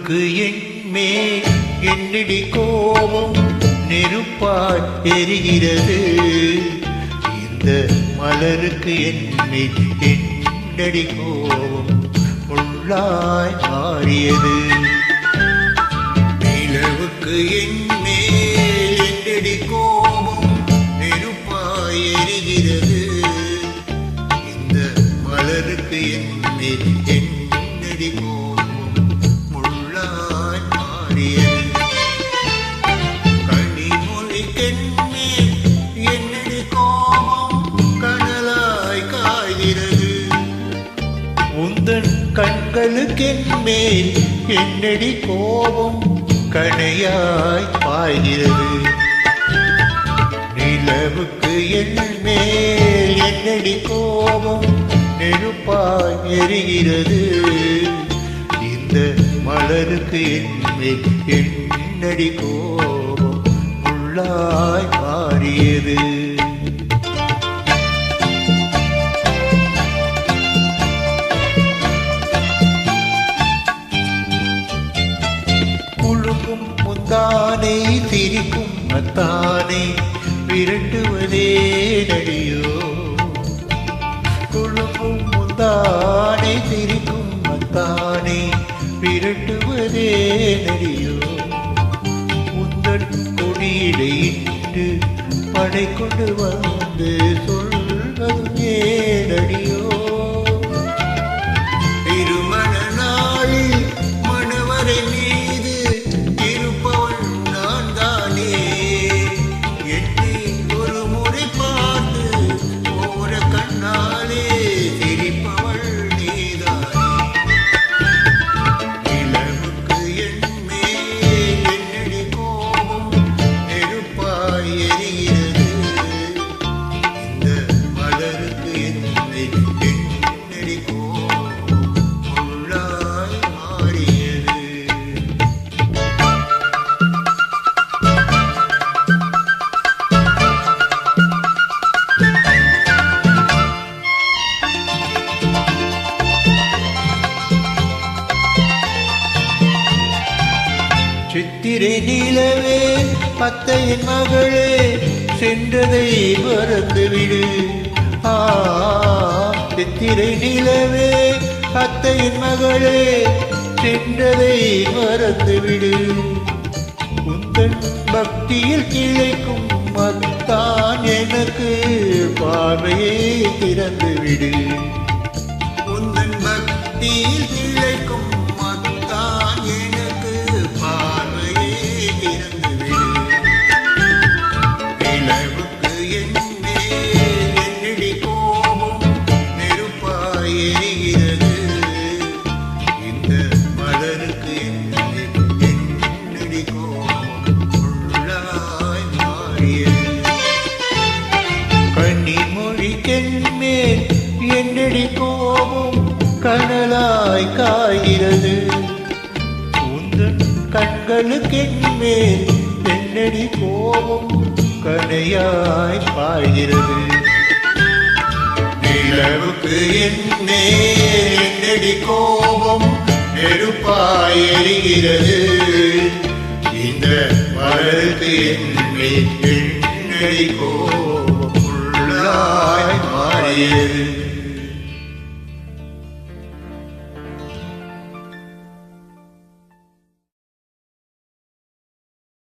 நிலவுக்கு என்மே என்னடி கோபம் நெருப்பாய் எரிகிறது. இந்த மலருக்கு என்மே என்னடி கோபம் முள்ளாய் மாறியது. நிலவுக்கு என்மே என்னடி கோபம் நெருப்பாய் எரிகிறது. இந்த மலருக்கு என்மே என்னடி கோபம் முள்ளாய் மாறியது. கனிமொழிக்கென்மே என்னடி கோபம் கனலாய் காய்கிறது. உந்தன் கண்களுக்கென்மேல் என்னடி கோபம் கணையாய் பாய்கிறது. நிலவுக்கு என்மேல் என்னடி கோபம் நெருப்பாய் எரிகிறது. இந்த மலருக்கு என்மேல் என்னடி கோபம் முள்ளாய் மாறியது. குழுக்கும் முந்தானை சிரிக்கும் மத்தானை விரட்டுவதே நடியோ. குழுக்கும் முந்தானை சிரிக்கும் மத்தானை விரட்டுவதே நடியோ. உந்தன் கொடியிலே இட்டு படை கொண்டு வந்து சொல்வதே நடியோ. திருமண நாளில் மணவரை மீது இருப்பவள் நான் தானே. என்னை ஒரு முறை பார்த்து ஓர கண்ணாலே சிரிப்பவள் நீதானே. நிலவுக்கு என்மேல் என்னடி கோபம் நெருப்பாய் எரிகிறது. இந்த மலருக்கு என்மேல் என்னடி கோபம் முள்ளாய் மாறியது. சித்திரை நிலவே அத்தையின் மகளே சென்றதை மறந்துவிடு. சித்திரை நிலவே அத்தையின் மகளே சென்றதை மறந்துவிடு. உந்தன் பக்தியில் கிளைக்கும் மத்தான் எனக்கு பார்வையை திறந்துவிடு. உந்தன் பக்தியில் கிளைக்கும் மத்தான் எனக்கு பார்வையை திறந்துவிடு. நிலவுக்கு என்மேல் என்னடி கோபம் நெருப்பாய் எரிகிறது. இந்த மலருக்கு என்மேல் என்னடி கோபம் முள்ளாய் மாறியது. கனிமொழிக்கென்மேல் என்னடி கோபம் கனலாய் காய்கிறது. உந்தன் கண்களுக்கென்மேல் என்னடி கோபம் கணையாய் பாய்கிறது. நிலவுக்கு என்மேல் என்னடி கோபம் நெருப்பாய் எரிகிறது. இந்த மலருக்கு என்மேல் என்னடி கோபம் முள்ளாய் மாறியது.